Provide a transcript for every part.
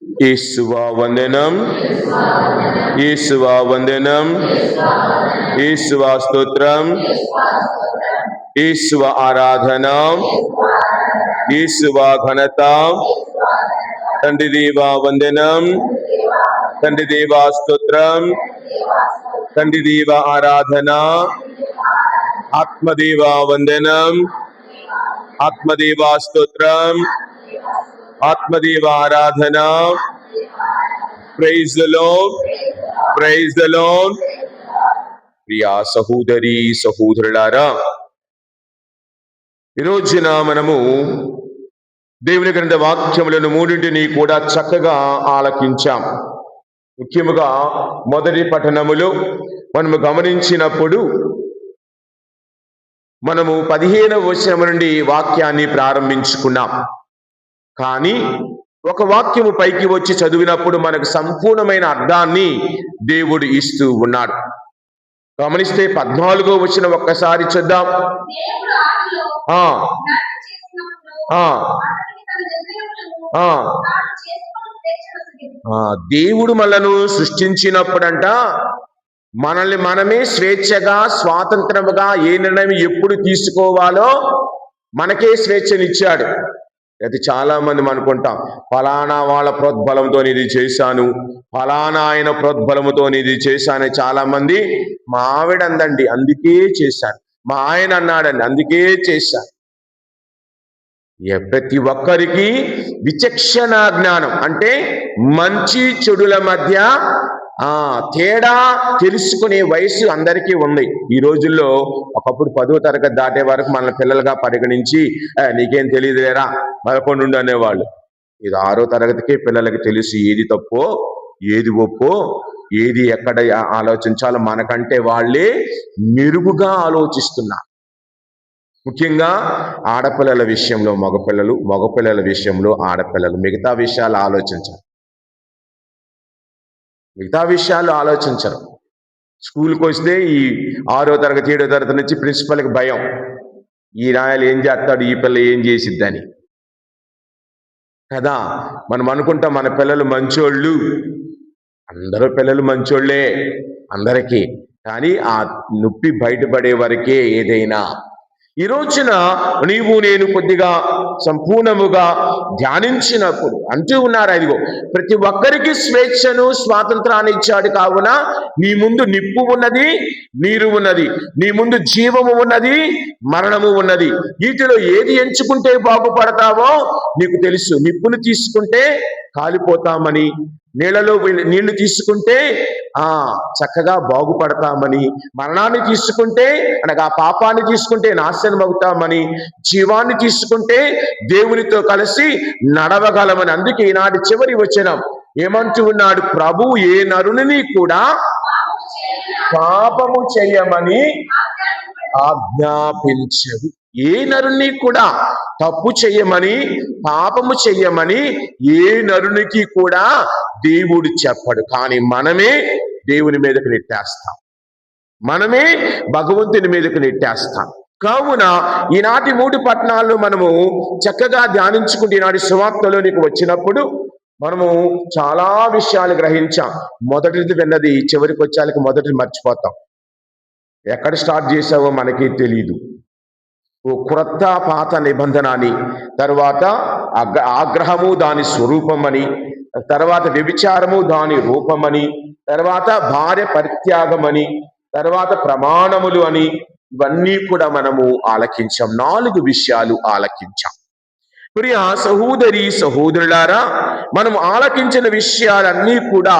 యేసువా వందనం, యేసువా వందనం, యేసువా స్తోత్రం, యేసువా ఆరాధన, యేసువా ఘనత. తండ్రి దేవా వందనం, తండ్రి దేవా స్తోత్రం, తండ్రి దేవా ఆరాధన, ఆత్మదేవా వందనం, ఆత్మదేవా స్తోత్రం, ఆత్మదేవా ఆరాధన. Praise the Lord, praise the Lord. ప్రియా సహోదరి సహోదరులారా, ఈరోజున మనము దేవుని గ్రంథ వాక్యములను మూడింటిని కూడా చక్కగా ఆలకించాం. ముఖ్యముగా మొదటి పఠనములో మనము గమనించినప్పుడు మనము 15వ వచనం నుండి వాక్యాన్ని ప్రారంభించుకున్నాం. కానీ ఒక వాక్యము పైకి వచ్చి చదివినప్పుడు మనకు సంపూర్ణమైన అర్థాన్ని దేవుడు ఇస్తూ ఉన్నాడు. గమనిస్తే 14వ వచనం ఒక్కసారి చూద్దాం. దేవుడు మనలను సృష్టించినప్పుడంట మనల్ని మనమే స్వేచ్ఛగా స్వాతంత్రముగా ఏ నిర్ణయం ఎప్పుడు తీసుకోవాలో మనకే స్వేచ్ఛనిచ్చాడు. అయితే చాలా మంది అనుకుంటాం, ఫలానా వాళ్ళ ప్రోద్బలంతో ఇది చేశాను, ఫలానా ఆయన ప్రోద్బలముతో ఇది చేశాను. చాలా మంది మా ఆవిడ అందండి అందుకే చేశాను, మా ఆయన అన్నాడండి అందుకే చేశాను. ప్రతి ఒక్కరికి విచక్షణ జ్ఞానం అంటే మంచి చెడుల మధ్య తేడా తెలుసుకునే వయసు అందరికీ ఉంది. ఈ రోజుల్లో ఒకప్పుడు 10వ తరగతి దాటే వరకు మన పిల్లలుగా పరిగణించి నీకేం తెలియదు లేరా 11 అనేవాళ్ళు. ఇది 6వ తరగతికే పిల్లలకి తెలుసు ఏది తప్పో ఏది ఒప్పో ఏది ఎక్కడ ఆలోచించాలో మనకంటే వాళ్ళే మెరుగుగా ఆలోచిస్తున్నారు. ముఖ్యంగా ఆడపిల్లల విషయంలో మగపిల్లలు, మగపిల్లల విషయంలో ఆడపిల్లలు. మిగతా విషయాలు ఆలోచించరు. స్కూల్కి వస్తే ఈ 6వ తరగతి 7వ తరగతి నుంచి ప్రిన్సిపల్కి భయం, ఈ నాయలు ఏం చేస్తాడు, ఈ పిల్ల ఏం చేసిద్దని కదా. మనం అనుకుంటాం మన పిల్లలు మంచోళ్ళు, అందరూ పిల్లలు మంచోళ్లే అందరికీ. కానీ ఆ నొప్పి బయటపడే వరకే ఏదైనా. ఈ రోజున నీవు నేను కొద్దిగా సంపూర్ణముగా ధ్యానించినప్పుడు అంటూ ఉన్నారు, అదిగో ప్రతి ఒక్కరికి స్వేచ్ఛను స్వాతంత్రాన్ని ఇచ్చాడు. కావున నీ ముందు నిప్పు ఉన్నది, నీరు ఉన్నది, నీ ముందు జీవము ఉన్నది, మరణము ఉన్నది. వీటిలో ఏది ఎంచుకుంటే బాగుపడతావో నీకు తెలుసు. నిప్పును తీసుకుంటే కాలిపోతామని, నీళ్లలో నీళ్లు తీసుకుంటే చక్కగా బాగుపడతామని, మరణాన్ని తీసుకుంటే అనగా పాపాన్ని తీసుకుంటే నాశనం అవుతామని, జీవాన్ని తీసుకుంటే దేవునితో కలిసి నడవగలమని. అందుకే ఈనాటి చివరి వచనం ఏమంటూ ఉన్నాడు, ప్రభు ఏ నరుని కూడా పాపము చేయమని ఆజ్ఞాపించడు. ఏ నరుని కూడా తప్పు చెయ్యమని పాపము చెయ్యమని ఏ నరునికి కూడా దేవుడు చెప్పడు. కానీ మనమే దేవుని మీదకి నెట్టేస్తాం, మనమే భగవంతుని మీదకి నెట్టేస్తాం. కావున ఈనాటి 3 పట్టణాల్లో మనము చక్కగా ధ్యానించుకుంటూ ఈనాటి సువార్తలోనికి వచ్చినప్పుడు మనము చాలా విషయాలు గ్రహించాం. మొదటిది విన్నది చివరికి వచ్చాలకి మొదటిది మర్చిపోతాం. ఎక్కడ స్టార్ట్ చేసావో మనకి తెలియదు. క్రొత్త పాత నిబంధన అని, తర్వాత ఆగ్రహము దాని స్వరూపమని, తర్వాత వ్యభిచారము దాని రూపమని, తర్వాత భార్య పరిత్యాగమని, తర్వాత ప్రమాణములు అని, ఇవన్నీ కూడా మనము ఆలకించాం. 4 విషయాలు ఆలకించాం. ప్రియ సహోదరి సహోదరులారా, మనం ఆలకించిన విషయాలన్నీ కూడా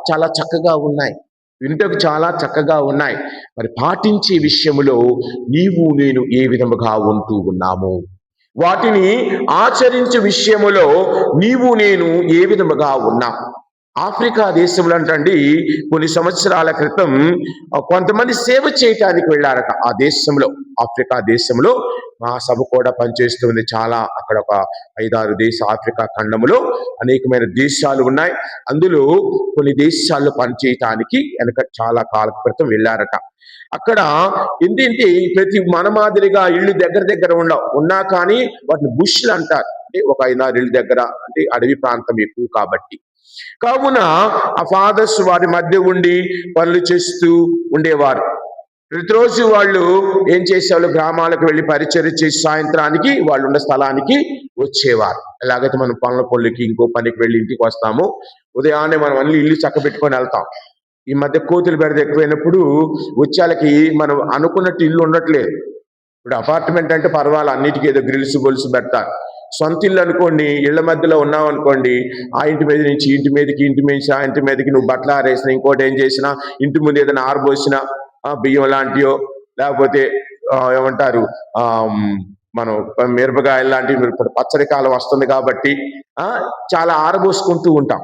చాలా చక్కగా ఉన్నాయి, వింటకు చాలా చక్కగా ఉన్నాయి. మరి పాటించే విషయములో నీవు నేను ఏ విధముగా ఉంటూ ఉన్నాము, వాటిని ఆచరించే విషయములో నీవు నేను ఏ విధముగా ఉన్నాం. ఆఫ్రికా దేశంలో అంటండి కొన్ని సంవత్సరాల క్రితం కొంతమంది సేవ చేయటానికి వెళ్ళారట. ఆ దేశంలో, ఆఫ్రికా దేశంలో మా సభ కూడా పనిచేస్తుంది. చాలా అక్కడ ఒక 5-6 దేశ ఆఫ్రికా ఖండములో అనేకమైన దేశాలు ఉన్నాయి. అందులో కొన్ని దేశాల్లో పనిచేయటానికి వెనక చాలా కాల క్రితం వెళ్ళారట. అక్కడ ఏంటంటే ప్రతి మన మాదిరిగా ఇళ్ళు దగ్గర ఉన్నా కానీ వాటిని బుష్లు అంటారు. అంటే ఒక 5-6 ఇళ్ళ దగ్గర, అంటే అడవి ప్రాంతం ఎక్కువ కాబట్టి. కావున ఆ ఫాదర్స్ వారి మధ్య ఉండి పనులు చేస్తూ ఉండేవారు. ప్రతిరోజు వాళ్ళు ఏం చేసేవాళ్ళు, గ్రామాలకు వెళ్ళి పరిచర్య చేసి సాయంత్రానికి వాళ్ళు ఉన్న స్థలానికి వచ్చేవారు. ఎలాగైతే మనం పనులకి ఇంకో పనికి వెళ్ళి ఇంటికి వస్తామో, ఉదయాన్నే మనం అన్ని ఇల్లు చక్కబెట్టుకొని వెళ్తాం. ఈ మధ్య కోతులు బెడద ఎక్కువైనప్పుడు వచ్చేళ్ళకి మనం అనుకున్నట్టు ఇల్లు ఉండట్లేదు. ఇప్పుడు అపార్ట్మెంట్ అంటే పర్వాలేదు, అన్నిటికీ ఏదో గ్రిల్స్ గొలుసు పెడతారు. సొంత ఇల్లు అనుకోండి, ఇళ్ల మధ్యలో ఉన్నావు అనుకోండి, ఆ ఇంటి మీద నుంచి ఇంటి మీదకి, ఇంటి మీద ఆ ఇంటి మీదకి నువ్వు బట్టలు ఆరేసినా, ఇంకోటి ఏం చేసినా, ఇంటి ముందు ఏదైనా ఆరబోసినా, బియ్యం లాంటియో, లేకపోతే ఏమంటారు మనం మిరపకాయలు లాంటివి, ఇప్పుడు పచ్చడి కాలం వస్తుంది కాబట్టి చాలా ఆరబోసుకుంటూ ఉంటాం.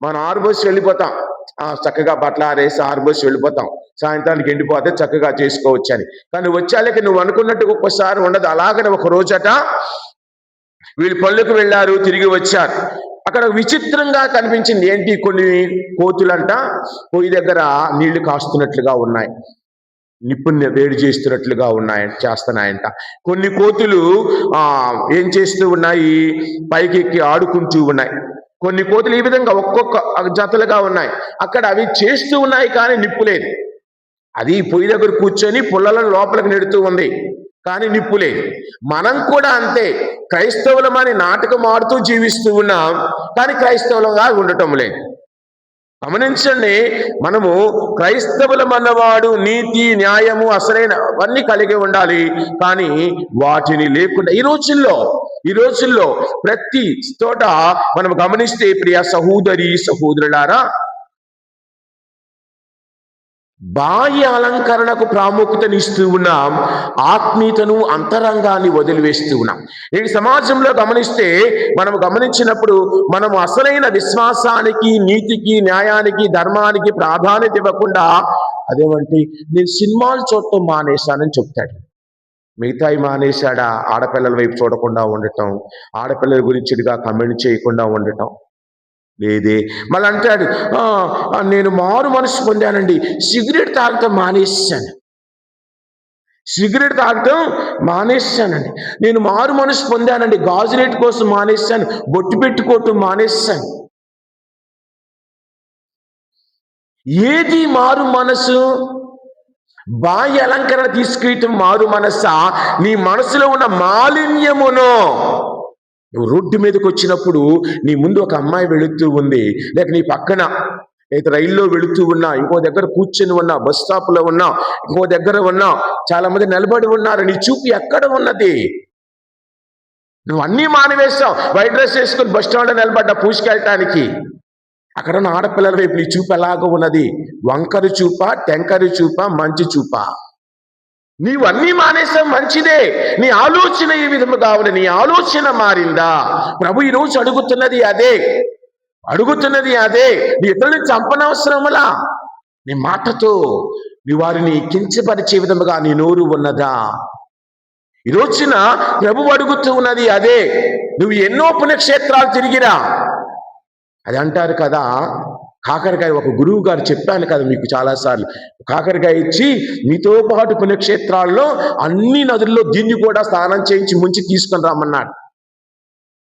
మనం ఆరబోసి వెళ్ళిపోతాం, చక్కగా బట్టలు ఆరేసి ఆరబోసి వెళ్ళిపోతాం. సాయంత్రానికి ఎండిపోతే చక్కగా చేసుకోవచ్చు అని. కానీ వచ్చాలకి నువ్వు అనుకున్నట్టు ఒక్కోసారి ఉండదు. అలాగనే ఒక రోజట వీళ్ళు పళ్ళుకు వెళ్ళారు, తిరిగి వచ్చారు. అక్కడ విచిత్రంగా కనిపించింది. ఏంటి, కొన్ని కోతులంట పొయ్యి దగ్గర నీళ్లు కాస్తున్నట్లుగా ఉన్నాయి, నిప్పుని వేడి చేస్తున్నట్లుగా చేస్తున్నాయంట. కొన్ని కోతులు ఏం చేస్తూ ఉన్నాయి, పైకి ఎక్కి ఆడుకుంటూ ఉన్నాయి. కొన్ని కోతులు ఈ విధంగా ఒక్కొక్క జతలుగా ఉన్నాయి. అక్కడ అవి చేస్తూ ఉన్నాయి, కానీ నిప్పు లేదు. అది పొయ్యి దగ్గర కూర్చొని పుల్లలను లోపలికి నెడుతూ ఉంది, కానీ నిప్పు లేదు. మనం కూడా అంతే, క్రైస్తవులమని నాటకం ఆడుతూ జీవిస్తూ ఉన్నాం, కానీ క్రైస్తవులంగా ఉండటం లేదు. గమనించండి, మనము క్రైస్తవులమన్నవాడు నీతి, న్యాయము, అసలైనవన్నీ కలిగి ఉండాలి. కానీ వాటిని లేకుండా ఈ రోజుల్లో ప్రతి చోట మనం గమనిస్తే, ప్రియ సహోదరి సహోదరులారా, బాహ్య అలంకరణకు ప్రాముఖ్యతనిస్తూ ఉన్నాం, ఆత్మీయతను, అంతరంగాన్ని వదిలివేస్తూ ఉన్నాం. ఈ సమాజంలో గమనిస్తే, మనం గమనించినప్పుడు మనము అసలైన విశ్వాసానికి, నీతికి, న్యాయానికి, ధర్మానికి ప్రాధాన్యత ఇవ్వకుండా, అదేమంటే నేను సినిమాలు చూడటం మానేశానని చెప్తాడు. మిగతాయి మానేశాడా? ఆడపిల్లల వైపు చూడకుండా ఉండటం, ఆడపిల్లల గురించిగా కమెంట్ చేయకుండా ఉండటం లేదే. మళ్ళీ అంటాడు, నేను మారు మనసు పొందానండి, సిగరెట్ తాగటం మానేశానండి, నేను మారు మనసు పొందానండి, గాజు రేటు కోసం మానేశాను, బొట్టు పెట్టుకోవటం మానేశాను. ఏది మారు మనసు? బాహ్య అలంకరణ తీసుకెళ్ళటం మారు మనసా? నీ మనసులో ఉన్న మాలిన్యమును, నువ్వు రోడ్డు మీదకి వచ్చినప్పుడు నీ ముందు ఒక అమ్మాయి వెళుతూ ఉంది, లేక నీ పక్కన అయితే రైల్లో వెళుతూ ఉన్నా, ఇంకో దగ్గర కూర్చొని ఉన్నా, బస్ స్టాప్లో ఉన్నా, ఇంకో దగ్గర ఉన్నా, చాలా మంది నిలబడి ఉన్నారు, నీ చూపు ఎక్కడ ఉన్నది? నువ్వు అన్నీ మానివేస్తావు. వైట్ డ్రెస్ వేసుకుని బస్ స్టాండ్లో నిలబడ్డా పూసుకెళ్ళటానికి. అక్కడ ఉన్న ఆడపిల్లల వైపు నీ చూపు ఎలాగో ఉన్నది? వంకరు చూప, టెంకరు చూప, మంచి చూప? నీవన్నీ మానేసావు, మంచిదే. నీ ఆలోచన ఈ విధముగా ఉంది, నీ ఆలోచన మారిందా? ప్రభు ఈరోజు అడుగుతున్నది అదే. నీ ఇతరులను చంపనవసరములా? నీ మాటతో నీ వారిని కించపరిచే విధముగా నీ నోరు ఉన్నదా? ఈ రోజున ప్రభు అడుగుతూ ఉన్నది అదే. నువ్వు ఎన్నో పుణ్యక్షేత్రాలు తిరిగిరా. అది అంటారు కదా, కాకరకాయ, ఒక గురువు గారు చెప్పాను కదా మీకు చాలాసార్లు, కాకరకాయ ఇచ్చి మీతో పాటు పుణ్యక్షేత్రాల్లో అన్ని నదుల్లో దీన్ని కూడా స్నానం చేయించి ముంచి తీసుకొని రమ్మన్నాడు.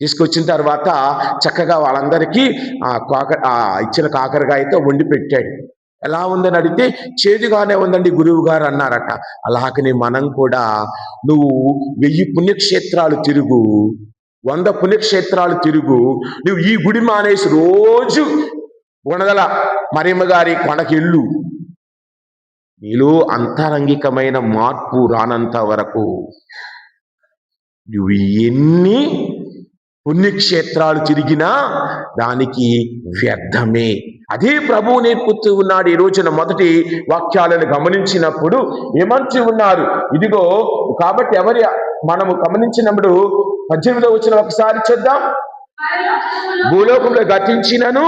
తీసుకొచ్చిన తర్వాత చక్కగా వాళ్ళందరికీ ఇచ్చిన కాకరకాయతో వండి పెట్టాడు. ఎలా ఉందని అడిగితే చేదుగానే ఉందండి గురువు గారు అన్నారట. అలాగనే మనం కూడా, నువ్వు 1000 పుణ్యక్షేత్రాలు తిరుగు, 100 పుణ్యక్షేత్రాలు తిరుగు, నువ్వు ఈ గుడి మానేసి రోజు గుణదల మరియమ్మ గారి కొనకెళ్ళు, నీలో అంతరంగికమైన మార్పు రానంత వరకు నువ్వు ఎన్ని పుణ్యక్షేత్రాలు తిరిగినా దానికి వ్యర్థమే. అదే ప్రభువు నేర్పుతూ ఉన్నాడు. ఈ రోజున మొదటి వాక్యాలను గమనించినప్పుడు ఏమంటూ ఉన్నారు? ఇదిగో, కాబట్టి మనము గమనించినప్పుడు 18వ వచనం ఒకసారి చూద్దాం. భూలోకంలో గతించినను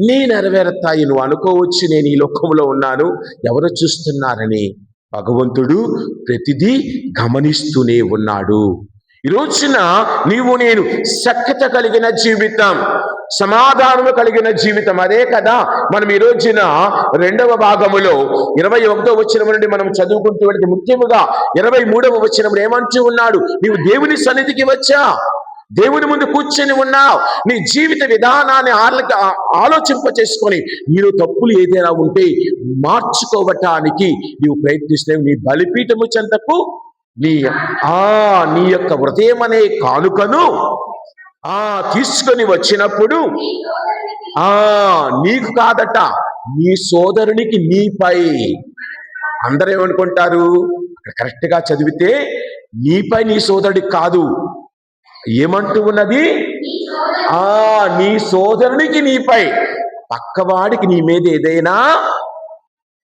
నీ నెరవేరుతాయి. నువ్వు అనుకోవచ్చు, నేను ఈ లోకంలో ఉన్నాను, ఎవరు చూస్తున్నారని. భగవంతుడు ప్రతిదీ గమనిస్తూనే ఉన్నాడు. ఈ రోజున నీవు నేను సఖ్యత కలిగిన జీవితం, సమాధానము కలిగిన జీవితం. అదే కదా మనం ఈ రోజున రెండవ భాగములో 21వ వచనం నుండి మనం చదువుకుంటూ వెళితే ముఖ్యముగా 23వ వచనం ఏమంటూ ఉన్నాడు? నీవు దేవుని సన్నిధికి వచ్చా, దేవుని ముందు కూర్చొని ఉన్నావు, నీ జీవిత విధానాన్ని ఆలోచింప చేసుకొని నీలో తప్పులు ఏదైనా ఉంటే మార్చుకోవటానికి నీవు ప్రయత్నిస్తే నీ బలిపీఠము చెంతకు నీ యొక్క హృదయం అనే కానుకను తీసుకొని వచ్చినప్పుడు నీకు కాదట, నీ సోదరునికి నీపై. అందరూ ఏమనుకుంటారు? కరెక్ట్ గా చదివితే నీపై నీ సోదరుడికి కాదు, ఏమంటూ ఉన్నది? నీ సోదరునికి నీపై. పక్కవాడికి నీ మీద ఏదైనా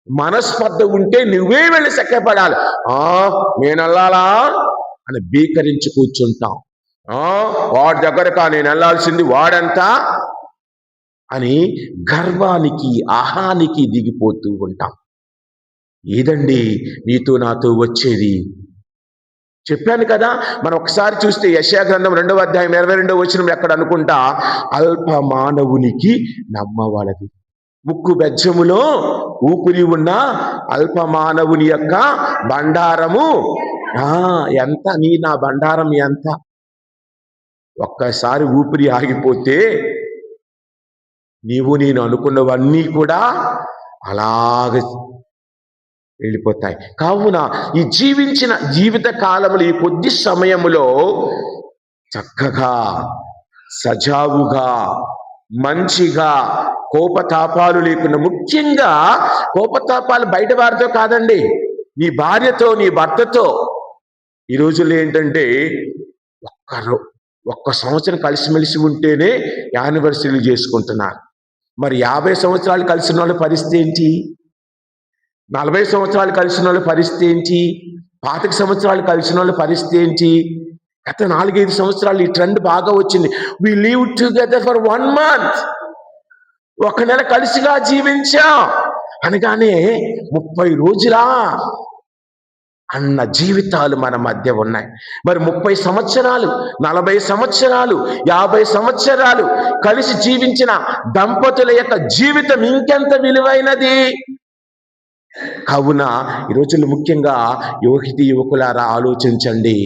మనస్పర్ధ ఉంటే నువ్వే వెళ్ళి సెక్కపడాలి. నేను వెళ్ళాలా అని బీకరించి కూర్చుంటాం. వాడి దగ్గరకా నేను వెళ్ళాల్సింది, వాడంతా అని గర్వానికి అహానికి దిగిపోతూ ఉంటాం. ఏదండి నీతో నాతో వచ్చేది? చెప్పాను కదా, మనం ఒకసారి చూస్తే యెషయా గ్రంథం 2వ అధ్యాయం 22వ వచనం ఎక్కడ అనుకుంటా, అల్ప మానవునికి నమ్మవలదు, ముక్కు బెజ్జములో ఊపిరి ఉన్న అల్ప మానవుని యొక్క బండారము ఎంత? నా బండారం ఎంత? ఒక్కసారి ఊపిరి ఆగిపోతే నీవు నేను అనుకున్నవన్నీ కూడా అలాగే వెళ్ళిపోతాయి. కావున ఈ జీవించిన జీవిత కాలంలో ఈ కొద్ది సమయములో చక్కగా సజావుగా మంచిగా కోపతాపాలు లేకుండా, ముఖ్యంగా కోపతాపాలు బయట వారితో కాదండి, నీ భార్యతో నీ భర్తతో. ఈ రోజుల్లో ఏంటంటే ఒక్క సంవత్సరం కలిసిమెలిసి ఉంటేనే యానివర్సరీలు చేసుకుంటున్నారు. మరి 50 సంవత్సరాలు కలిసిన వాళ్ళ పరిస్థితి ఏంటి? 40 సంవత్సరాలు కలిసిన వాళ్ళ పరిస్థితి ఏంటి? 25 సంవత్సరాలు కలిసిన వాళ్ళ పరిస్థితి ఏంటి? గత 4-5 సంవత్సరాలు ఈ ట్రెండ్ బాగా వచ్చింది. We live together for 1 month, 1 నెల కలిసిగా జీవించా అనగానే 30 రోజులా అన్న జీవితాలు మన మధ్య ఉన్నాయి. మరి 30 సంవత్సరాలు, 40 సంవత్సరాలు, 50 సంవత్సరాలు కలిసి జీవించిన దంపతుల యొక్క జీవితం ఇంకెంత విలువైనది. కావున ఈ రోజుల్లో ముఖ్యంగా యువకులారా ఆలోచించండి.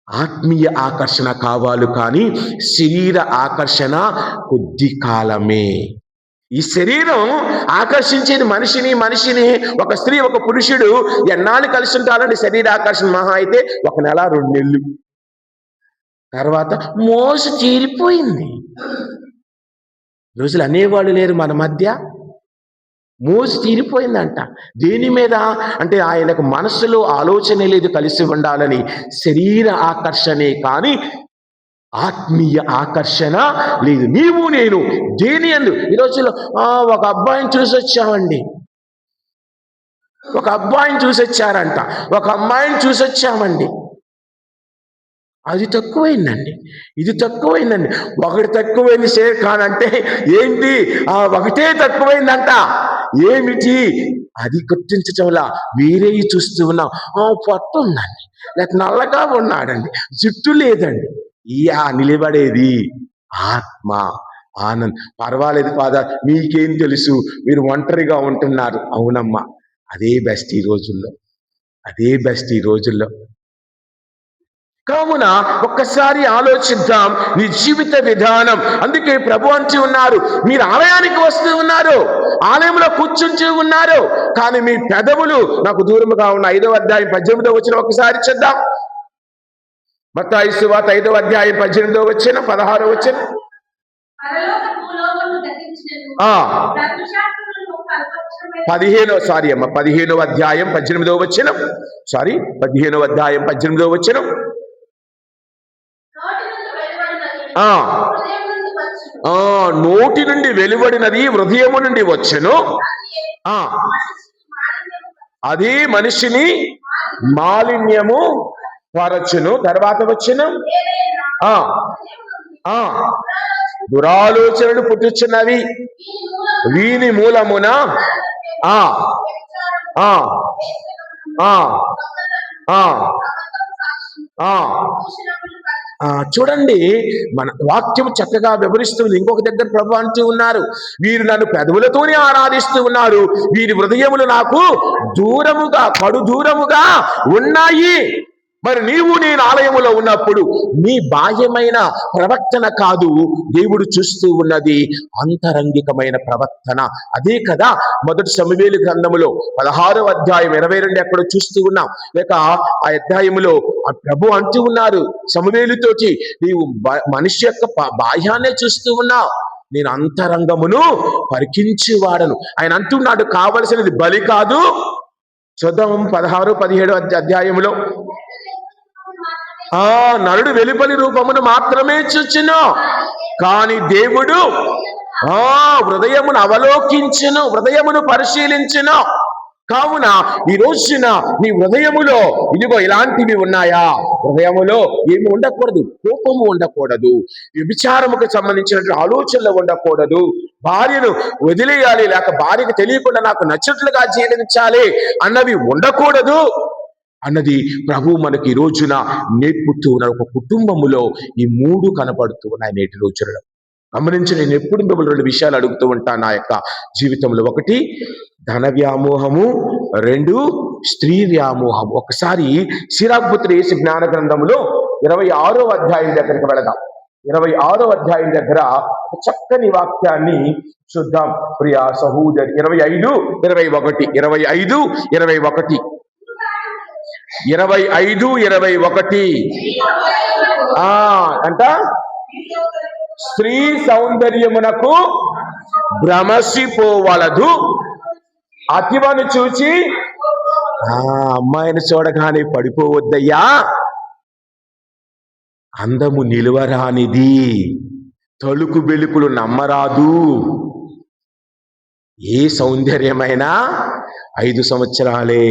ఆత్మీయ ఆకర్షణ కావాలి, కానీ శరీర ఆకర్షణ కొద్ది కాలమే. ఈ శరీరం ఆకర్షించేది మనిషిని. ఒక స్త్రీ ఒక పురుషుడు ఎన్నాళ్ళు కలిసి ఉంటారండి? శరీర ఆకర్షణ మహా అయితే 1 నెల 2 నెలలు, తర్వాత మోసు తీరిపోయింది. రోజులు అనేవాళ్ళు లేరు మన మధ్య. మోజు తీరిపోయిందంట. దేని మీద అంటే ఆయనకు మనస్సులో ఆలోచన లేదు కలిసి ఉండాలని, శరీర ఆకర్షణే కానీ ఆత్మీయ ఆకర్షణ లేదు. నీవు నేను దేని అందు ఈ రోజుల్లో ఒక అబ్బాయిని చూసి వచ్చామండి, ఒక అబ్బాయిని చూసి వచ్చారంట, ఒక అమ్మాయిని చూసి వచ్చామండి, అది తక్కువైందండి, ఇది తక్కువైందండి, ఒకటి తక్కువైంది షేర్ ఖాన్ అంటే ఏంటి? ఒకటే తక్కువైందంట. ఏమిటి అది గుర్తించటంలా వేరే చూస్తూ ఉన్నాం. పొట్ట ఉందండి, లేక నల్లగా ఉన్నాడండి, జుట్టు లేదండి. నిలబడేది ఆత్మ ఆనంద్. పర్వాలేదు ఫాదర్, మీకేం తెలుసు, మీరు ఒంటరిగా ఉంటున్నారు. అవునమ్మా, అదే బెస్ట్ ఈ రోజుల్లో, అదే బెస్ట్ ఈ రోజుల్లో. కావున ఒక్కసారి ఆలోచిద్దాం నీ జీవిత విధానం. అందుకే ప్రభు అంటూ ఉన్నారు, మీరు ఆలయానికి వస్తూ ఉన్నారు, ఆలయంలో కూర్చుంటూ ఉన్నారు, కానీ మీ పెదవులు నాకు దూరముగా ఉన్న. 5వ అధ్యాయం 18వ వచనం ఒకసారి చూద్దాం. మత్తయి సువార్త 5వ అధ్యాయం 18వ వచనం 16వ వచనం. 15వ అధ్యాయం 18వ వచనం. 15వ అధ్యాయం 18వ వచనం. నోటి నుండి వెలువడినది హృదయము నుండి వచ్చెను, అది మనిషిని మాలిన్యము పరచును. తర్వాత వచ్చును దురాలోచనలు పుట్టుచున్నవి, వీని మూలమున చూడండి, మన వాక్యం చక్కగా వివరిస్తుంది. ఇంకొక దగ్గర ప్రభు అంటూ ఉన్నారు, వీరు నన్ను పెదవులతోనే ఆరాధిస్తూ ఉన్నారు, వీరి హృదయములు నాకు దూరముగా కడు దూరముగా ఉన్నాయి. మరి నీవు నేను ఆలయములో ఉన్నప్పుడు నీ బాహ్యమైన ప్రవర్తన కాదు దేవుడు చూస్తూ ఉన్నది, అంతరంగికమైన ప్రవర్తన. అదే కదా మొదటి సమూయేలు గ్రంథములో 16వ అధ్యాయం 22 ఎక్కడ చూస్తూ ఉన్నాం. లేక ఆ అధ్యాయములో ఆ ప్రభు అంటూ ఉన్నారు సమూయేలుతోటి, నీవు మనిషి యొక్క బాహ్యాన్నే చూస్తూ ఉన్నావు, నేను అంతరంగమును పరికించేవాడను. ఆయన అంటున్నాడు, కావలసినది బలి కాదు. చూద్దాం 16, 17 అధ్యాయములో. నరుడు వెలుపలి రూపమును మాత్రమే చూచును, కాని దేవుడు హృదయమును అవలోకించును, హృదయమును పరిశీలించును. కావున ఈ రోజున నీ హృదయములో ఇదిగో ఇలాంటివి ఉన్నాయా? హృదయములో ఏమి ఉండకూడదు, కోపము ఉండకూడదు, వ్యభిచారముకు సంబంధించినటువంటి ఆలోచనలు ఉండకూడదు, భార్యను వదిలేయాలి లేక భార్యకు తెలియకుండా నాకు నచ్చినట్లుగా జీవించాలి అన్నవి ఉండకూడదు అన్నది ప్రభు మనకి ఈ రోజున నేర్పుతూ ఉన్నారు. ఒక కుటుంబములో ఈ 3 కనపడుతూ ఉన్నాయి నేటి రోజులలో. గమనించి, నేను ఎప్పుడు మిమ్మల్ని 2 విషయాలు అడుగుతూ ఉంటాను నా యొక్క జీవితంలో. 1 ధన వ్యామోహము, 2 స్త్రీ వ్యామోహము. ఒకసారి సిరాపుత్రి యేసు జ్ఞాన గ్రంథములో 26వ అధ్యాయం దగ్గరికి వెళదాం. 26వ అధ్యాయం దగ్గర ఒక చక్కని వాక్యాన్ని చూద్దాం ప్రియా సహోదరి. 25, 21 25, 21 25, 21 అంట, స్త్రీ సౌందర్యమునకు భ్రమసిపోవలదు, అతివను చూచి అమ్మాయిని చూడగానే పడిపోవద్దయ్యా, అందము నిలువరానిది, తలుకు బెలుకులు నమ్మరాదు. ఏ సౌందర్యమైనా 5 సంవత్సరాలే.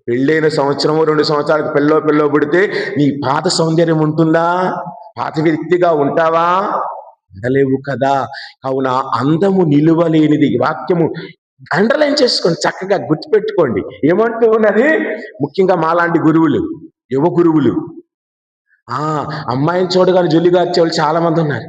పెళ్ళైన సంవత్సరము 2 సంవత్సరాలకు పిల్లో పుడితే నీ పాత సౌందర్యం ఉంటుందా? పాత వ్యక్తిగా ఉంటావా? ఉండలేవు కదా. కావున అందము నిలువలేనిది. వాక్యము అండర్లైన్ చేసుకోండి, చక్కగా గుర్తుపెట్టుకోండి. ఏమంటూ ఉన్నది? ముఖ్యంగా మాలాంటి గురువులు, యువ గురువులు, అమ్మాయిని చూడగానే జొల్లిగా వచ్చేవాళ్ళు చాలా మంది ఉన్నారు.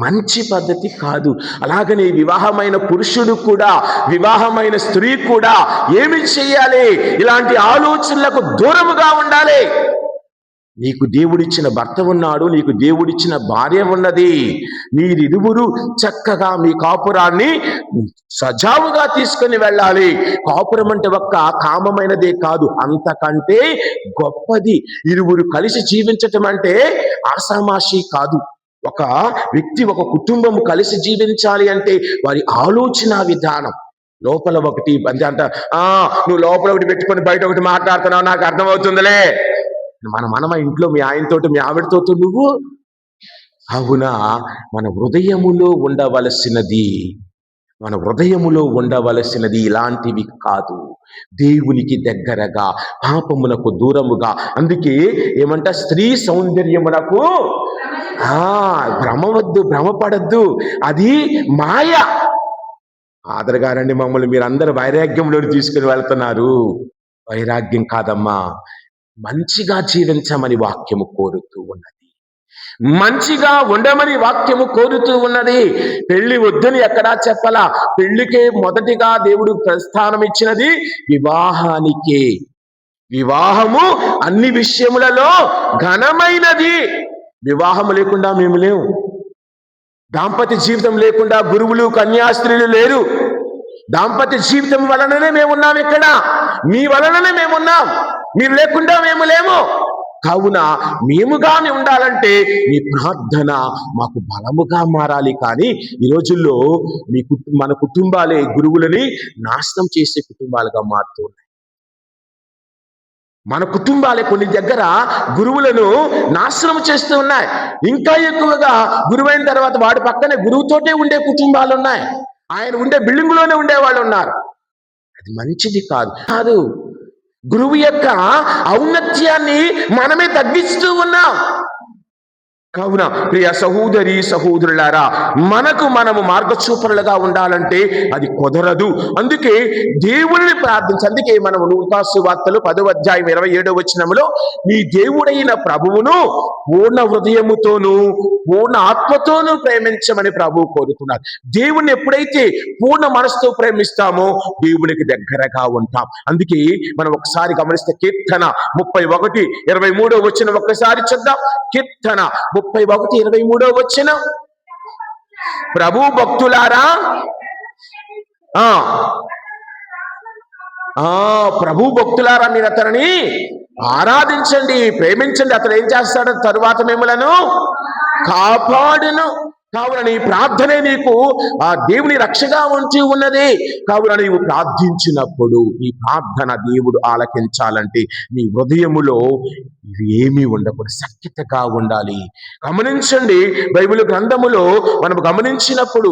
మంచి పద్ధతి కాదు. అలాగనే వివాహమైన పురుషుడు కూడా, వివాహమైన స్త్రీ కూడా ఏమి చేయాలి? ఇలాంటి ఆలోచనలకు దూరముగా ఉండాలి. నీకు దేవుడిచ్చిన భర్త ఉన్నాడు, నీకు దేవుడిచ్చిన భార్య ఉన్నది. మీరిరువురు చక్కగా మీ కాపురాన్ని సజావుగా తీసుకుని వెళ్ళాలి. కాపురం అంటే ఒక్క కామమైనదే కాదు, అంతకంటే గొప్పది. ఇరువురు కలిసి జీవించటం అంటే ఆషామాషి కాదు. ఒక వ్యక్తి, ఒక కుటుంబం కలిసి జీవించాలి అంటే వారి ఆలోచన విధానం. లోపల ఒకటి అంట, నువ్వు లోపల ఒకటి పెట్టుకొని బయట ఒకటి మాట్లాడుతున్నావు, నాకు అర్థమవుతుందిలే. మన ఇంట్లో మీ ఆయనతోటి, మీ ఆవిడతోటి నువ్వు. అవునా? మన హృదయములో ఉండవలసినది ఇలాంటివి కాదు. దేవునికి దగ్గరగా, పాపమునకు దూరముగా. అందుకే ఏమంట, స్త్రీ సౌందర్యమునకు భ్రమపడద్దు, అది మాయ. ఆదరగారండి, మమ్మల్ని మీరందరూ వైరాగ్యంలో తీసుకుని వెళ్తున్నారు. వైరాగ్యం కాదమ్మా, మంచిగా జీవించమని వాక్యము కోరుతూ ఉన్నది, మంచిగా ఉండమని వాక్యము కోరుతూ ఉన్నది. పెళ్లి వద్దని ఎక్కడా చెప్పలా. పెళ్లికే మొదటిగా దేవుడు ప్రస్థానం ఇచ్చినది వివాహానికే. వివాహము అన్ని విషయములలో ఘనమైనది. వివాహం లేకుండా మేము లేవు. దాంపత్య జీవితం లేకుండా గురువులు, కన్యాస్త్రీలు లేరు. దాంపత్య జీవితం వలననే మేమున్నాం. ఇక్కడ మీ వలననే మేమున్నాం. మీరు లేకుండా మేము లేము. కావున మేముగానే ఉండాలంటే మీ ప్రార్థన మాకు బలముగా మారాలి. కానీ ఈ రోజుల్లో మన కుటుంబాలే గురువులని నాశనం చేసే కుటుంబాలుగా మారుతూ ఉన్నాయి. మన కుటుంబాలే కొన్ని దగ్గర గురువులను నాశనం చేస్తూ ఉన్నాయి. ఇంకా ఎక్కువగా గురువైన తర్వాత వాడి పక్కనే గురువుతోటే ఉండే కుటుంబాలు ఉన్నాయి. ఆయన ఉండే బిల్డింగ్లోనే ఉండే వాళ్ళు ఉన్నారు. అది మంచిది కాదు. గురువు యొక్క ఔన్నత్యాన్ని మనమే తగ్గిస్తూ ఉన్నాం. కావున ప్రియ సహోదరి సహోదరులారా, మనకు మనము మార్గచూపరులుగా ఉండాలంటే అది కుదరదు. అందుకే దేవుడిని ప్రార్థించి, అందుకే మనము లూకాసు వార్తలు 10వ అధ్యాయం 27వ వచనములో నీ దేవుడైన ప్రభువును పూర్ణ హృదయముతోనూ పూర్ణ ఆత్మతోనూ ప్రేమించమని ప్రభువు కోరుతున్నారు. దేవుణ్ణి ఎప్పుడైతే పూర్ణ మనసుతో ప్రేమిస్తామో దేవునికి దగ్గరగా ఉంటాం. అందుకే మనం ఒకసారి గమనిస్తే కీర్తన 31:23 వచనం ఒక్కసారి చూద్దాం. కీర్తన 31:23 వచనం, ప్రభు భక్తులారా ప్రభు భక్తులారా మీరు అతనిని ఆరాధించండి, ప్రేమించండి, అతను ఏం చేస్తాడు? తరువాత మిమ్మలను కాపాడును. కావున నీ ప్రార్థనే నీకు ఆ దేవుని రక్షగా ఉంచి ఉన్నది. కావున నీవు ప్రార్థించినప్పుడు నీ ప్రార్థన దేవుడు ఆలకించాలంటే నీ హృదయములో ఇది ఏమీ ఉండకూడదు, సఖ్యతగా ఉండాలి. గమనించండి, బైబిల్ గ్రంథములో మనం గమనించినప్పుడు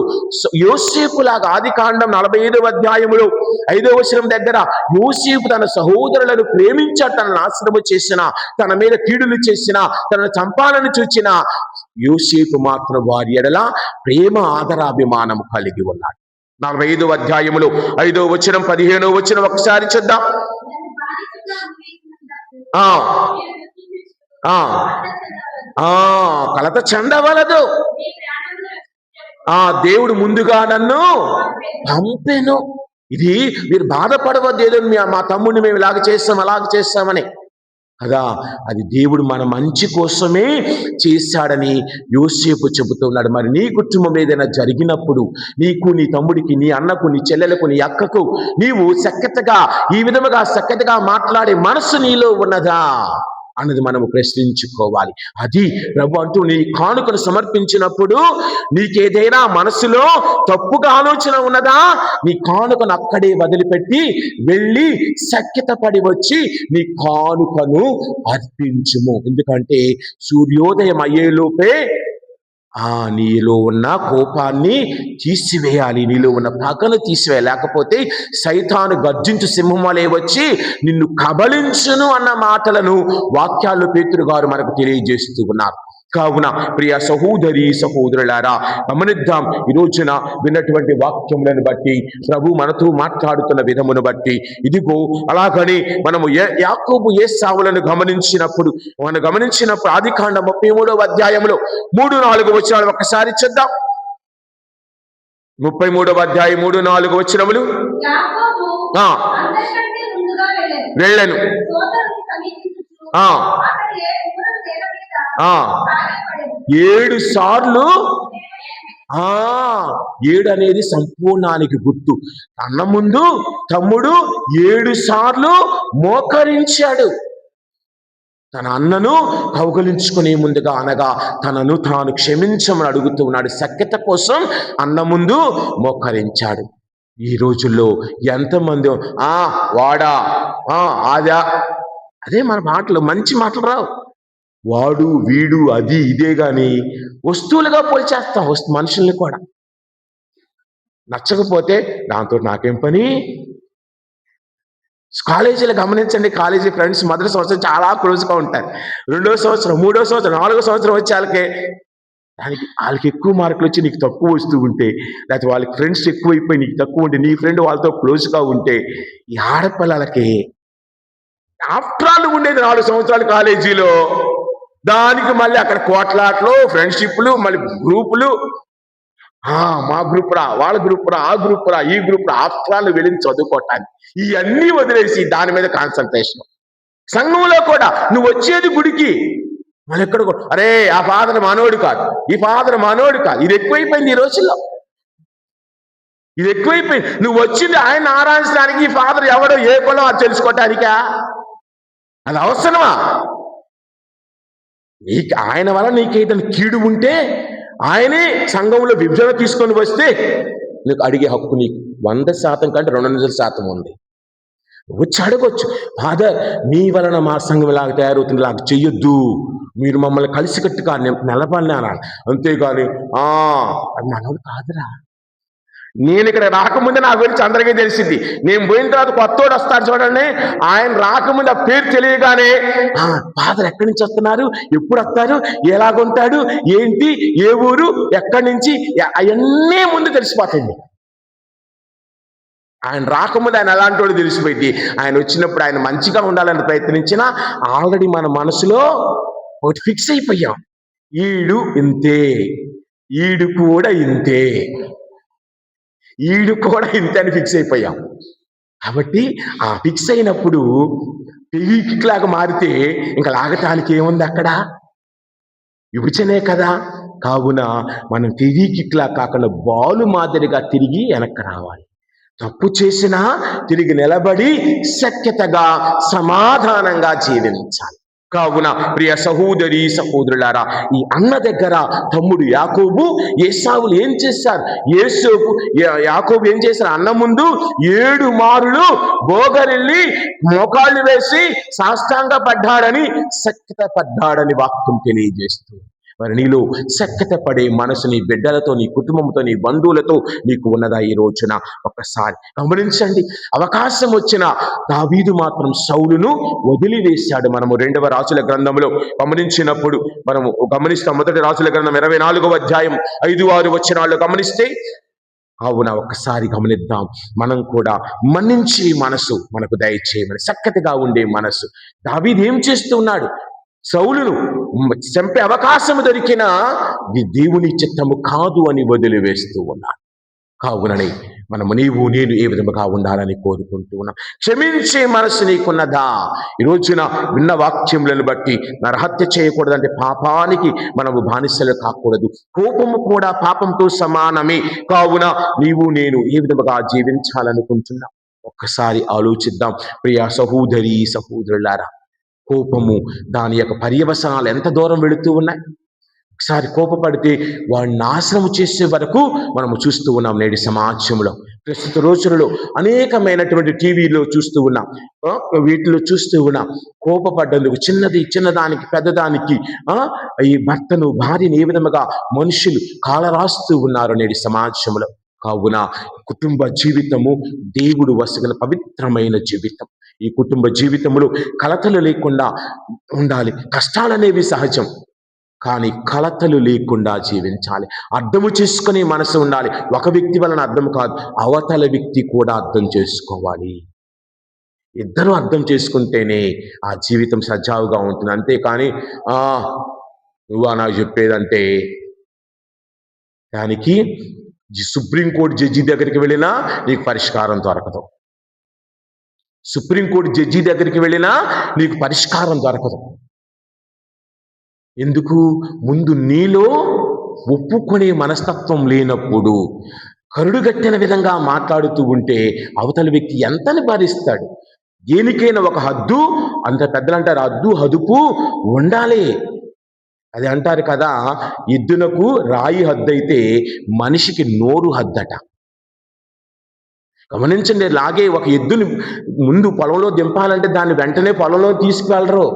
యోసేపులాగా ఆదికాండం 45వ అధ్యాయములో 5వ వచనం దగ్గర యోసేపు తన సహోదరులను ప్రేమించ తన నాశనము చేసిన, తన మీద కీడులు చేసిన, తనను చంపాలని చూచిన యోసేపు మాత్రం వారి ఎడల ప్రేమ ఆదరాభిమానము కలిగి ఉన్నాడు. 45వ అధ్యాయములో 5వ వచనం 15వ వచనం ఒకసారి చూద్దాం. కలత చెందవలదు, దేవుడు ముందుగా నన్ను పంపెను. ఇది మీరు బాధపడవద్దు, ఏదో మా తమ్ముడిని మేము ఇలాగ చేస్తాం అలాగ చేస్తామని కదా, అది దేవుడు మన మంచి కోసమే చేశాడని యోసేపు చెబుతున్నాడు. మరి నీ కుటుంబం ఏదైనా జరిగినప్పుడు నీకు, నీ తమ్ముడికి, నీ అన్నకు, నీ చెల్లెలకు, నీ అక్కకు నీవు సఖ్యతగా ఈ విధముగా సఖ్యతగా మాట్లాడే మనసు నీలో ఉన్నదా అన్నది మనము ప్రశ్నించుకోవాలి. అది ప్రభు అంటూ నీ కానుకను సమర్పించినప్పుడు నీకేదైనా మనసులో తప్పుగా ఆలోచన ఉన్నదా, నీ కానుకను అక్కడే వదిలిపెట్టి వెళ్ళి సఖ్యత పడి వచ్చి నీ కానుకను అర్పించుము. ఎందుకంటే సూర్యోదయం అయ్యేలోపే నీలో ఉన్న కోపాన్ని తీసివేయాలి, నీలో ఉన్న పగను తీసివేయాలి. లేకపోతే సైతాను గర్జించు సింహం వలె వచ్చి నిన్ను కబళించును అన్న మాటలను వాక్యాల్లో పేతురు గారు మనకు తెలియజేస్తూ ఉన్నారు. కావున ప్రియ సహోదరి సహోదరులారా, గమనిద్దాం. ఈ రోజున విన్నటువంటి వాక్యములను బట్టి, ప్రభు మనతో మాట్లాడుతున్న విధమును బట్టి, ఇదిగో అలాగని మనము యాకోబు ఏశావులను గమనించినప్పుడు ఆదికాండం 33వ అధ్యాయంలో 3-4 వచనాలు ఒక్కసారి చూద్దాం. 33వ అధ్యాయం 3-4 వచనములు. వెళ్ళను 7 సార్లు 7 అనేది సంపూర్ణానికి గుర్తు. అన్న ముందు తమ్ముడు 7 సార్లు మోకరించాడు. తన అన్నను కౌగలించుకునే ముందుగా, అనగా తనను తాను క్షమించమని అడుగుతూ ఉన్నాడు. సఖ్యత కోసం అన్న ముందు మోకరించాడు. ఈ రోజుల్లో ఎంతమంది వాడా ఆదా, అదే మన మాటలు, మంచి మాటలు రావు. వాడు వీడు అది ఇదే గాని వస్తువులుగా పోల్చేస్తాం. మనుషుల్ని కూడా నచ్చకపోతే దాంతో నాకేం పని. కాలేజీలో గమనించండి, కాలేజీ ఫ్రెండ్స్ మొదటి సంవత్సరం చాలా క్లోజ్గా ఉంటారు. 2వ సంవత్సరం, 3వ సంవత్సరం, 4వ సంవత్సరం వచ్చే వాళ్ళకి ఎక్కువ మార్కులు వచ్చి నీకు తక్కువ వస్తూ ఉంటే, లేకపోతే వాళ్ళకి ఫ్రెండ్స్ ఎక్కువైపోయి నీకు తక్కువ ఉంటే, నీ ఫ్రెండ్ వాళ్ళతో క్లోజ్గా ఉంటే, ఈ ఆడపిల్లలకి ఆఫ్టర్ ఆల్ ఉండేది 4 సంవత్సరాలు కాలేజీలో, దానికి మళ్ళీ అక్కడ కోట్లాట్లు, ఫ్రెండ్షిప్లు, మళ్ళీ గ్రూపులు, మా గ్రూప్ రా, వాళ్ళ గ్రూప్ రా, ఆ గ్రూప్ రా, ఈ గ్రూప్ రా, ఆఫ్టర్ ఆల్ వెళ్ళి చదువుకోవటానికి ఇవన్నీ వదిలేసి దాని మీద కాన్సన్ట్రేషన్. సంఘంలో కూడా నువ్వు వచ్చేది గుడికి, మళ్ళీ ఎక్కడ అరే ఆ ఫాదర్ మనోడు కాదు, ఈ ఫాదర్ మనోడు కాదు. ఇది ఎక్కువైపోయింది ఈ రోజుల్లో, ఇది ఎక్కువైపోయింది. నువ్వు వచ్చింది ఆయన ఆరాధించడానికి, ఈ ఫాదర్ ఎవడో ఏ కులం అది తెలుసుకోవటానికా? అది అవసరమా? ఆయన వల్ల నీకేదైనా కీడు ఉంటే ఆయనే సంఘంలో విభజన తీసుకొని వస్తే నీకు అడిగే హక్కు నీకు 100% కంటే 200% ఉంది. వచ్చి అడగొచ్చు, ఫాదర్ మీ వలన మా సంఘం ఇలాగ తయారవుతుంది, ఇలాగ చెయ్యొద్దు, మీరు మమ్మల్ని కలిసికట్టుగా నిలబడినా అనాలి. అంతేగాని అది మనోడు కాదురా, నేను ఇక్కడ రాకముందే నా గురించి అందరికీ తెలిసింది. నేను పోయిన తర్వాత కొత్తోడు వస్తాడు చూడండి, ఆయన రాకముందు ఆ పేరు తెలియగానే ఫాదర్ ఎక్కడి నుంచి వస్తున్నారు, ఎప్పుడు వస్తారు, ఎలాగుంటాడు, ఏంటి, ఏ ఊరు, ఎక్కడి నుంచి, అవన్నీ ముందు తెలిసిపోతాయండి. ఆయన రాకముందు ఆయన అలాంటి వాడు తెలిసిపోయింది. ఆయన వచ్చినప్పుడు ఆయన మంచిగా ఉండాలని ప్రయత్నించినా ఆల్రెడీ మన మనసులో ఒకటి ఫిక్స్ అయిపోయాం. ఈడు ఇంతే, ఈడు కూడా ఇంతే, ఈడు కూడా ఇంతే అని ఫిక్స్ అయిపోయాం. కాబట్టి ఆ ఫిక్స్ అయినప్పుడు పెయిక్లాగా మారితే ఇంకా లాగటానికి ఏముంది అక్కడ? విభజనే కదా. కావున మనం ఫెవికిక్లా కాకుండా బాలు మాదిరిగా తిరిగి వెనక్కి రావాలి. తప్పు చేసినా తిరిగి నిలబడి సఖ్యతగా సమాధానంగా జీవించాలి. కావున ప్రియ సహోదరి సహోదరులారా, ఈ అన్న దగ్గర తమ్ముడు యాకోబు ఏసావులు ఏం చేశారు? యాకోబు ఏం చేశారు? అన్న ముందు 7 మారులు బోగరెళ్ళి మోకాళ్ళు వేసి సాష్టాంగ పడ్డాడని, సఖ్యత పడ్డాడని వాక్యం తెలియజేస్తూ, మరి నీలో సఖ్యత పడే మనసు నీ బిడ్డలతో, నీ కుటుంబంతో, నీ బంధువులతో నీకు ఉన్నదా? ఈ రోజున ఒక్కసారి గమనించండి. అవకాశం వచ్చిన దావీదు మాత్రం సౌలును వదిలివేశాడు. మనము 2వ రాజుల గ్రంథంలో గమనించినప్పుడు మనము గమనిస్తాం. మొదటి రాజుల గ్రంథం 24వ అధ్యాయం 5-6 వచనాల్లో గమనిస్తే, కావున ఒక్కసారి గమనిద్దాం. మనం కూడా మన్నించే మనసు మనకు దయచేయమని, సఖ్యతగా ఉండే మనసు. దావీదు ఏం చేస్తున్నాడు? సౌలును చంపే అవకాశం దొరికినా దేవుని చిత్తము కాదు అని వదిలివేస్తూ ఉన్నాడు. కావునని మనము నీవు నేను ఏ విధముగా ఉండాలని కోరుకుంటూ ఉన్నాం. క్షమించే మనసు నీకున్నదా? ఈ రోజున విన్న వాక్యములను బట్టి నరహత్య చేయకూడదంటే పాపానికి మనము బానిసలు కాకూడదు. కోపము కూడా పాపంతో సమానమే. కావున నీవు నేను ఏ విధముగా జీవించాలనుకుంటున్నాం ఒక్కసారి ఆలోచిద్దాం. ప్రియ సహోదరి సహోదరులారా, కోపము దాని యొక్క పర్యవసానాలు ఎంత దూరం వెళుతూ ఉన్నాయి. ఒకసారి కోపపడితే వాడిని నాశనము చేసే వరకు మనము చూస్తూ ఉన్నాం. నేటి సమాజంలో ప్రస్తుత రోజులలో అనేకమైనటువంటి టీవీలో చూస్తూ ఉన్నాం, వీటిలో చూస్తూ ఉన్నాం. కోపపడ్డందుకు చిన్నదానికి పెద్దదానికి ఈ భర్తను భార్యను ఏ విధముగా మనుషులు కాలరాస్తూ ఉన్నారు నేటి సమాజంలో. కావున కుటుంబ జీవితము దేవుడు వసగల పవిత్రమైన జీవితం. ఈ కుటుంబ జీవితంలో కలతలు లేకుండా ఉండాలి. కష్టాలనేవి సహజం, కానీ కలతలు లేకుండా జీవించాలి. అర్థము చేసుకునే మనసు ఉండాలి. ఒక వ్యక్తి వలన అర్థం కాదు, అవతల వ్యక్తి కూడా అర్థం చేసుకోవాలి. ఇద్దరు అర్థం చేసుకుంటేనే ఆ జీవితం సజావుగా ఉంటుంది. అంతేకాని నువ్వు నాకు చెప్పేదంటే, దానికి సుప్రీంకోర్టు జడ్జి దగ్గరికి వెళ్ళినా నీకు పరిష్కారం దొరకదు. సుప్రీంకోర్టు జడ్జి దగ్గరికి వెళ్ళినా నీకు పరిష్కారం దొరకదు. ఎందుకు? ముందు నీలో ఒప్పుకునే మనస్తత్వం లేనప్పుడు కరుడుగట్టిన విధంగా మాట్లాడుతూ ఉంటే అవతల వ్యక్తి ఎంతని భరిస్తాడు? దేనికైనా ఒక హద్దు, అంత పెద్దలు అంటారు హద్దు హదుపు ఉండాలి. అది అంటారు కదా, ఎద్దునకు రాయి హద్దయితే మనిషికి నోరు హద్దట. గమనించండి. లాగే ఒక ఎద్దుని ముందు పొలంలో దింపాలంటే దాన్ని వెంటనే పొలంలో తీసుకువెళ్ళరు.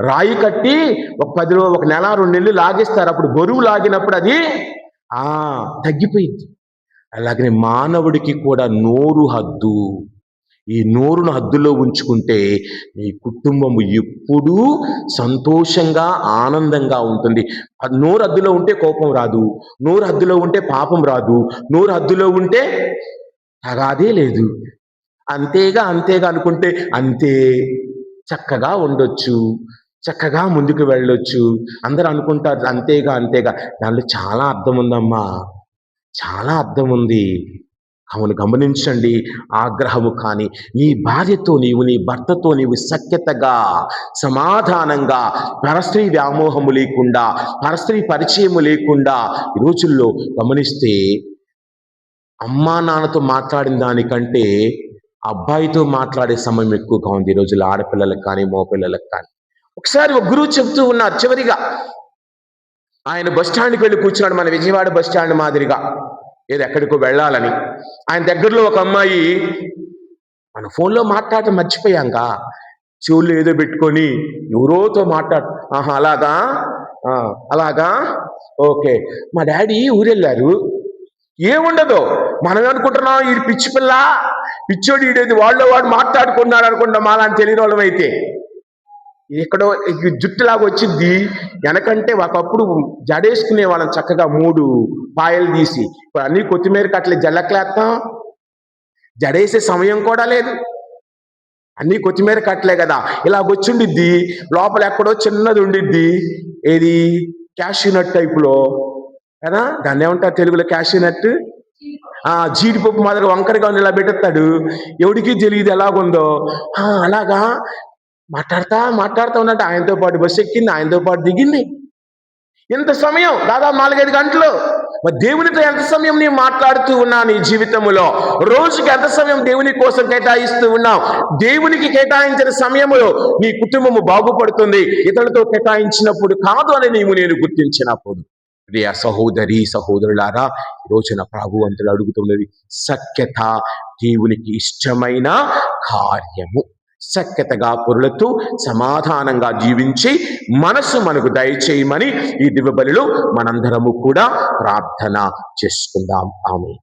రాయి కట్టి ఒక నెల 2 నెలలు లాగేస్తారు. అప్పుడు బరువు లాగినప్పుడు అది తగ్గిపోయింది. అలాగనే మానవుడికి కూడా నోరు హద్దు. ఈ నోరును హద్దులో ఉంచుకుంటే నీ కుటుంబము ఎప్పుడూ సంతోషంగా ఆనందంగా ఉంటుంది. నోరు హద్దులో ఉంటే కోపం రాదు, నోరు హద్దులో ఉంటే పాపం రాదు, నోరు హద్దులో ఉంటే తగాదే లేదు. అంతేగా అనుకుంటే అంతే చక్కగా ఉండొచ్చు, చక్కగా ముందుకు వెళ్ళొచ్చు. అందరూ అనుకుంటారు అంతేగా. దానిలో చాలా అర్థం ఉందమ్మా, చాలా అర్థం ఉంది. అవును, గమనించండి. ఆగ్రహము కానీ నీ భార్యతో నీవు, నీ భర్తతో నీవు సఖ్యతగా సమాధానంగా, పరస్త్రీ వ్యామోహము లేకుండా, పరస్త్రీ పరిచయము లేకుండా ఈ రోజుల్లో గమనిస్తే అమ్మా నాన్నతో మాట్లాడిన దానికంటే అబ్బాయితో మాట్లాడే సమయం ఎక్కువగా ఉంది ఈ రోజుల్లో, ఆడపిల్లలకు కానీ మగపిల్లలకు కానీ. ఒకసారి ఒక గురువు చెప్తూ ఉన్నారు, చివరిగా ఆయన బస్టాండ్కి వెళ్ళి కూర్చున్నాడు, మన విజయవాడ బస్టాండ్ మాదిరిగా, ఏదో ఎక్కడికో వెళ్ళాలని. ఆయన దగ్గరలో ఒక అమ్మాయి, మన ఫోన్లో మాట్లాడటం మర్చిపోయాంగా, చెవుల్లో ఏదో పెట్టుకొని ఎవరోతో అలాగా ఓకే, మా డాడీ ఊరెళ్ళారు. ఏముండదు, మనం ఏమనుకుంటున్నాం, ఈ పిచ్చి పిల్ల, పిచ్చోడు ఈడేది, వాడు మాట్లాడుకున్నాడు అనుకుంటాం మాలాంటి తెలియని వాళ్ళం అయితే. ఎక్కడో జుట్టులాగా వచ్చింది వెనకంటే ఒకప్పుడు జడేసుకునే వాళ్ళం చక్కగా 3 పాయలు తీసి. ఇప్పుడు అన్ని కొత్తిమీర కట్టలే, జల్లక్లేస్తాం, జడేసే సమయం కూడా లేదు, అన్ని కొత్తిమీర కట్టలే కదా. ఇలాగొచ్చుండిద్ది, లోపల ఎక్కడో చిన్నది ఉండిద్ది, ఏది క్యాష్యూ నట్ టైపులో కదా, దాన్ని ఏమంటారు తెలుగులో, క్యాష్యూ నట్, జీడిపప్పు మాదిరి వంకరగా ఇలా పెట్టేస్తాడు, ఎవడికి తెలియదు ఎలాగుందో. అలాగా మాట్లాడుతా ఉన్నట్టు ఆయనతో పాటు బస్సు ఎక్కింది, ఆయనతో పాటు దిగింది. ఎంత సమయం, దాదాపు 4-5 గంటలు. మరి దేవునితో ఎంత సమయం నీవు మాట్లాడుతూ ఉన్నావు నీ జీవితంలో? రోజుకి ఎంత సమయం దేవుని కోసం కేటాయిస్తూ ఉన్నావు? దేవునికి కేటాయించిన సమయంలో నీ కుటుంబము బాగుపడుతుంది, ఇతరులతో కేటాయించినప్పుడు కాదు అని నేను గుర్తించినప్పుడు. ప్రియ సహోదరి సహోదరులారా, ఈ రోజున ప్రభువంతులు అడుగుతున్నది సఖ్యత, దేవునికి ఇష్టమైన కార్యము. సఖ్యతగా పొరులతో సమాధానంగా జీవించి మనసు మనకు దయచేయమని ఈ దివ్య బలిలో మనందరము కూడా ప్రార్థన చేసుకుందాం. ఆమేన్.